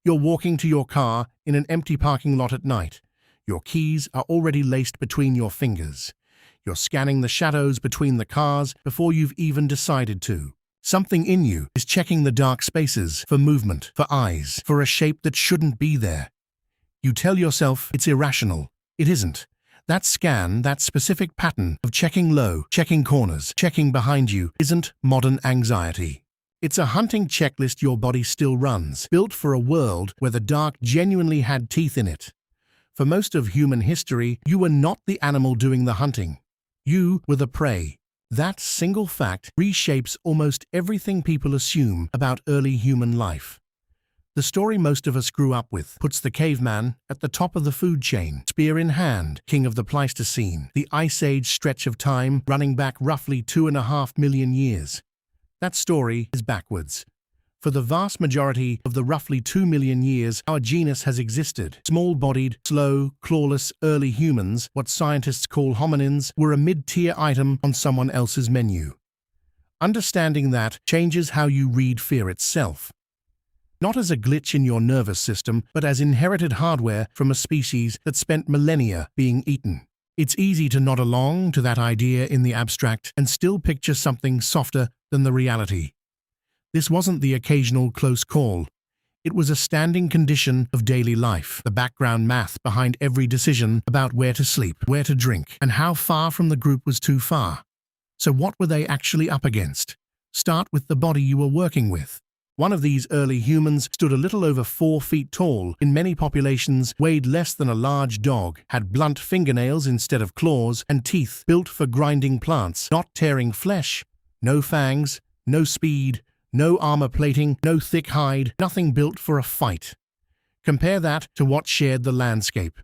You're walking to your car in an empty parking lot at night. Your keys are already laced between your fingers. You're scanning the shadows between the cars before you've even decided to. Something in you is checking the dark spaces for movement, for eyes, for a shape that shouldn't be there. You tell yourself it's irrational. It isn't. That scan, that specific pattern of checking low, checking corners, checking behind you, isn't modern anxiety. It's a hunting checklist your body still runs, built for a world where the dark genuinely had teeth in it. For most of human history, you were not the animal doing the hunting. You were the prey. That single fact reshapes almost everything people assume about early human life. The story most of us grew up with puts the caveman at the top of the food chain, spear in hand, king of the Pleistocene, the Ice Age stretch of time running back roughly 2.5 million years. That story is backwards. For the vast majority of the roughly 2 million years our genus has existed, small-bodied, slow, clawless, early humans, what scientists call hominins, were a mid-tier item on someone else's menu. Understanding that changes how you read fear itself. Not as a glitch in your nervous system, but as inherited hardware from a species that spent millennia being eaten. It's easy to nod along to that idea in the abstract and still picture something softer than the reality. This wasn't the occasional close call. It was a standing condition of daily life, the background math behind every decision about where to sleep, where to drink, and how far from the group was too far. So what were they actually up against? Start with the body you were working with. One of these early humans stood a little over 4 feet tall, in many populations weighed less than a large dog, had blunt fingernails instead of claws, and teeth built for grinding plants, not tearing flesh. No fangs, no speed, no armor plating, no thick hide, nothing built for a fight. Compare that to what shared the landscape.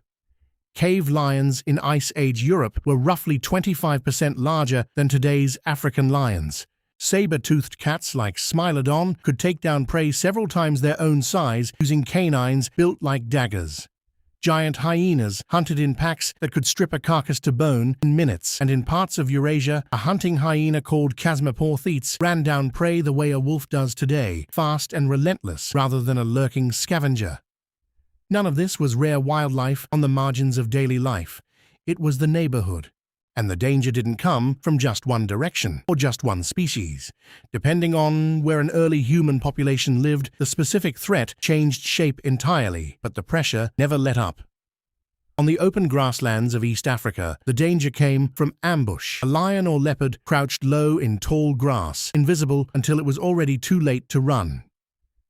Cave lions in Ice Age Europe were roughly 25% larger than today's African lions. Saber-toothed cats like Smilodon could take down prey several times their own size using canines built like daggers. Giant hyenas hunted in packs that could strip a carcass to bone in minutes, and in parts of Eurasia, a hunting hyena called Chasmoporthetes ran down prey the way a wolf does today, fast and relentless rather than a lurking scavenger. None of this was rare wildlife on the margins of daily life. It was the neighborhood. And the danger didn't come from just one direction or just one species. Depending on where an early human population lived, the specific threat changed shape entirely, but the pressure never let up. On the open grasslands of East Africa, the danger came from ambush. A lion or leopard crouched low in tall grass, invisible until it was already too late to run.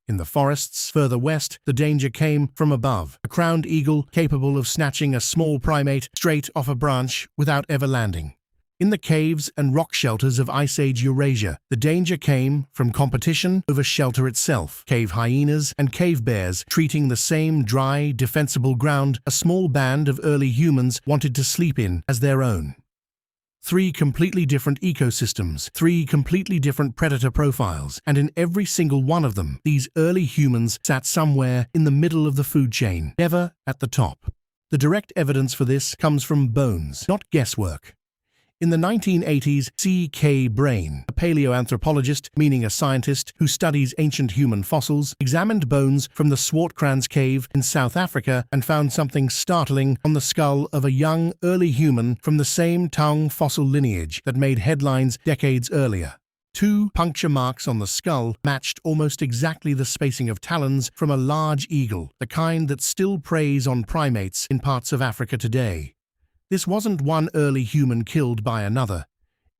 In the forests further west, the danger came from above, a crowned eagle capable of snatching a small primate straight off a branch without ever landing. In the caves and rock shelters of Ice Age Eurasia, the danger came from competition over shelter itself, cave hyenas and cave bears treating the same dry, defensible ground a small band of early humans wanted to sleep in as their own. 3 completely different ecosystems, 3 completely different predator profiles, and in every single one of them, these early humans sat somewhere in the middle of the food chain, never at the top. The direct evidence for this comes from bones, not guesswork. In the 1980s, C.K. Brain, a paleoanthropologist, meaning a scientist who studies ancient human fossils, examined bones from the Swartkrans Cave in South Africa and found something startling on the skull of a young, early human from the same tongue fossil lineage that made headlines decades earlier. 2 puncture marks on the skull matched almost exactly the spacing of talons from a large eagle, the kind that still preys on primates in parts of Africa today. This wasn't one early human killed by another.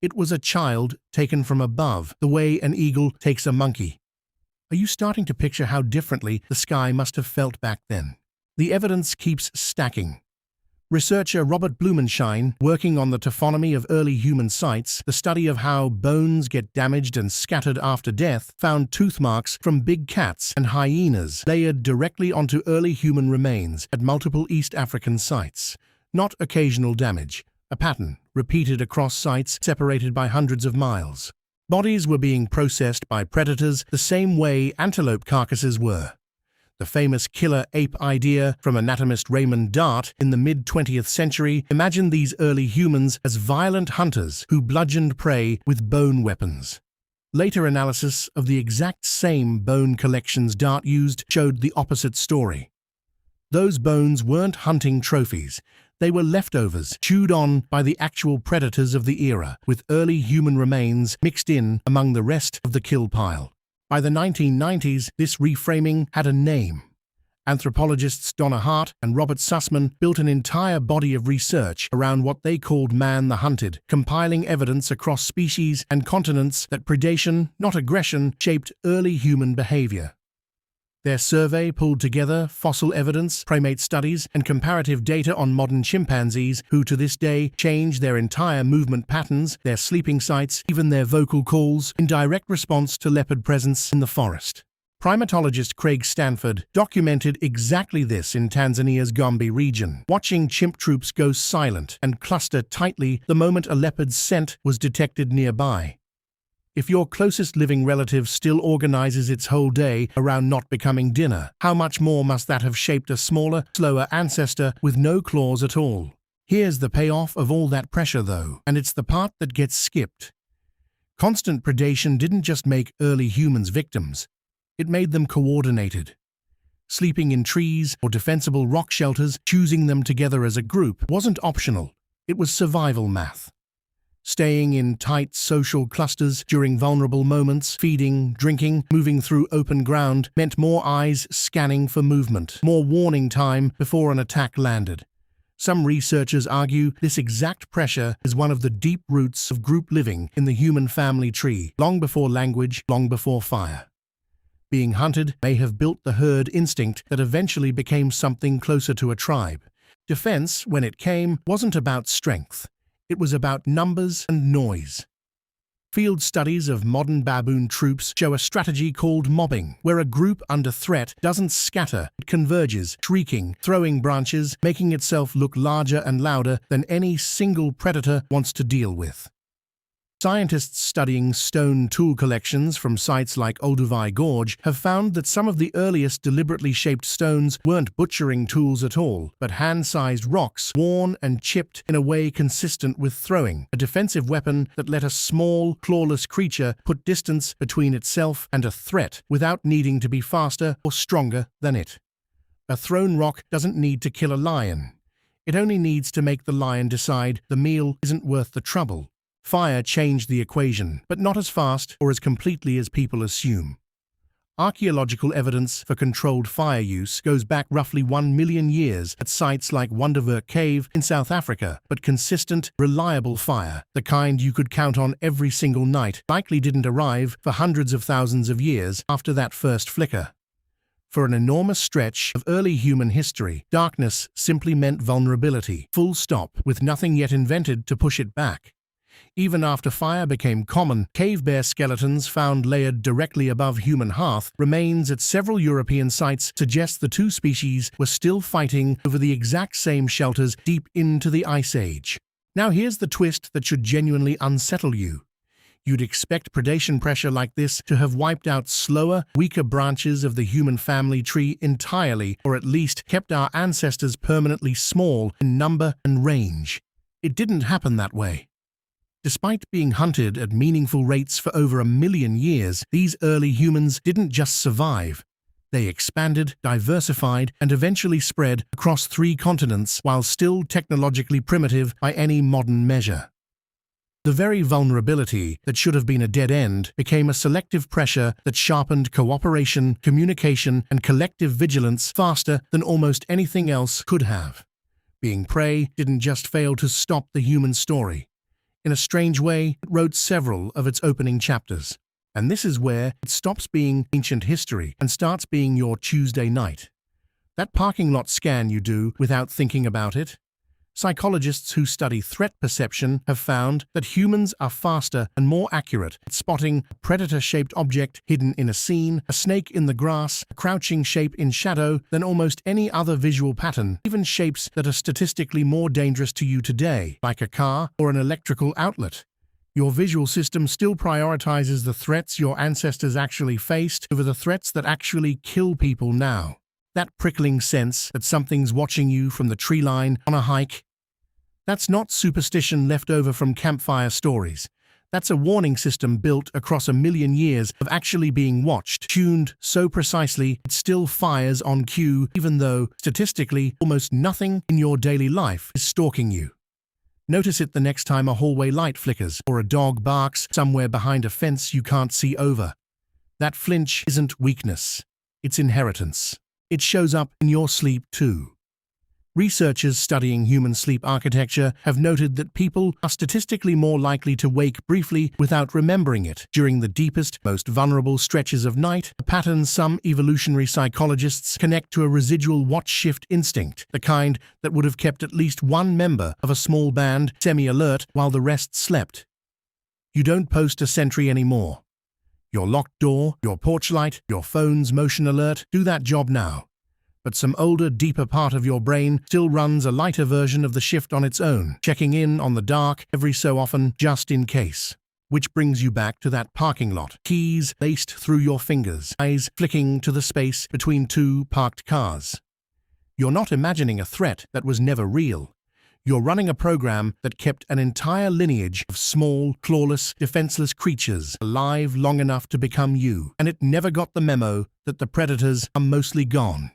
It was a child taken from above, the way an eagle takes a monkey. Are you starting to picture how differently the sky must have felt back then? The evidence keeps stacking. Researcher Robert Blumenschine, working on the taphonomy of early human sites, the study of how bones get damaged and scattered after death, found tooth marks from big cats and hyenas layered directly onto early human remains at multiple East African sites. Not occasional damage, a pattern repeated across sites separated by hundreds of miles. Bodies were being processed by predators the same way antelope carcasses were. The famous killer ape idea from anatomist Raymond Dart in the mid-20th century imagined these early humans as violent hunters who bludgeoned prey with bone weapons. Later analysis of the exact same bone collections Dart used showed the opposite story. Those bones weren't hunting trophies. They were leftovers, chewed on by the actual predators of the era, with early human remains mixed in among the rest of the kill pile. By the 1990s, this reframing had a name. Anthropologists Donna Hart and Robert Sussman built an entire body of research around what they called man the hunted, compiling evidence across species and continents that predation, not aggression, shaped early human behavior. Their survey pulled together fossil evidence, primate studies, and comparative data on modern chimpanzees who to this day change their entire movement patterns, their sleeping sites, even their vocal calls, in direct response to leopard presence in the forest. Primatologist Craig Stanford documented exactly this in Tanzania's Gombe region, watching chimp troops go silent and cluster tightly the moment a leopard's scent was detected nearby. If your closest living relative still organizes its whole day around not becoming dinner, how much more must that have shaped a smaller, slower ancestor with no claws at all? Here's the payoff of all that pressure, though, and it's the part that gets skipped. Constant predation didn't just make early humans victims. It made them coordinated. Sleeping in trees or defensible rock shelters, choosing them together as a group, wasn't optional. It was survival math. Staying in tight social clusters during vulnerable moments, feeding, drinking, moving through open ground, meant more eyes scanning for movement, more warning time before an attack landed. Some researchers argue this exact pressure is one of the deep roots of group living in the human family tree, long before language, long before fire. Being hunted may have built the herd instinct that eventually became something closer to a tribe. Defense, when it came, wasn't about strength. It was about numbers and noise. Field studies of modern baboon troops show a strategy called mobbing, where a group under threat doesn't scatter, it converges, shrieking, throwing branches, making itself look larger and louder than any single predator wants to deal with. Scientists studying stone tool collections from sites like Olduvai Gorge have found that some of the earliest deliberately shaped stones weren't butchering tools at all, but hand-sized rocks, worn and chipped in a way consistent with throwing, a defensive weapon that let a small, clawless creature put distance between itself and a threat without needing to be faster or stronger than it. A thrown rock doesn't need to kill a lion. It only needs to make the lion decide the meal isn't worth the trouble. Fire changed the equation, but not as fast or as completely as people assume. Archaeological evidence for controlled fire use goes back roughly 1 million years at sites like EldurX Cave in South Africa, but consistent, reliable fire, the kind you could count on every single night, likely didn't arrive for hundreds of thousands of years after that first flicker. For an enormous stretch of early human history, darkness simply meant vulnerability, full stop, with nothing yet invented to push it back. Even after fire became common, cave bear skeletons found layered directly above human hearth remains at several European sites suggest the two species were still fighting over the exact same shelters deep into the Ice Age. Now here's the twist that should genuinely unsettle you. You'd expect predation pressure like this to have wiped out slower, weaker branches of the human family tree entirely, or at least kept our ancestors permanently small in number and range. It didn't happen that way. Despite being hunted at meaningful rates for over 1 million years, these early humans didn't just survive. They expanded, diversified, and eventually spread across 3 continents while still technologically primitive by any modern measure. The very vulnerability that should have been a dead end became a selective pressure that sharpened cooperation, communication, and collective vigilance faster than almost anything else could have. Being prey didn't just fail to stop the human story. In a strange way, it wrote several of its opening chapters. And this is where it stops being ancient history and starts being your Tuesday night. That parking lot scan you do without thinking about it. Psychologists who study threat perception have found that humans are faster and more accurate at spotting a predator-shaped object hidden in a scene, a snake in the grass, a crouching shape in shadow than almost any other visual pattern, even shapes that are statistically more dangerous to you today, like a car or an electrical outlet. Your visual system still prioritizes the threats your ancestors actually faced over the threats that actually kill people now. That prickling sense that something's watching you from the tree line on a hike. That's not superstition left over from campfire stories. That's a warning system built across a million years of actually being watched, tuned so precisely it still fires on cue, even though, statistically, almost nothing in your daily life is stalking you. Notice it the next time a hallway light flickers or a dog barks somewhere behind a fence you can't see over. That flinch isn't weakness, it's inheritance. It shows up in your sleep too. Researchers studying human sleep architecture have noted that people are statistically more likely to wake briefly without remembering it during the deepest, most vulnerable stretches of night, a pattern some evolutionary psychologists connect to a residual watch-shift instinct, the kind that would have kept at least one member of a small band semi-alert while the rest slept. You don't post a sentry anymore. Your locked door, your porch light, your phone's motion alert do that job now. But some older, deeper part of your brain still runs a lighter version of the shift on its own, checking in on the dark every so often just in case. Which brings you back to that parking lot, keys laced through your fingers, eyes flicking to the space between two parked cars. You're not imagining a threat that was never real. You're running a program that kept an entire lineage of small, clawless, defenseless creatures alive long enough to become you, and it never got the memo that the predators are mostly gone.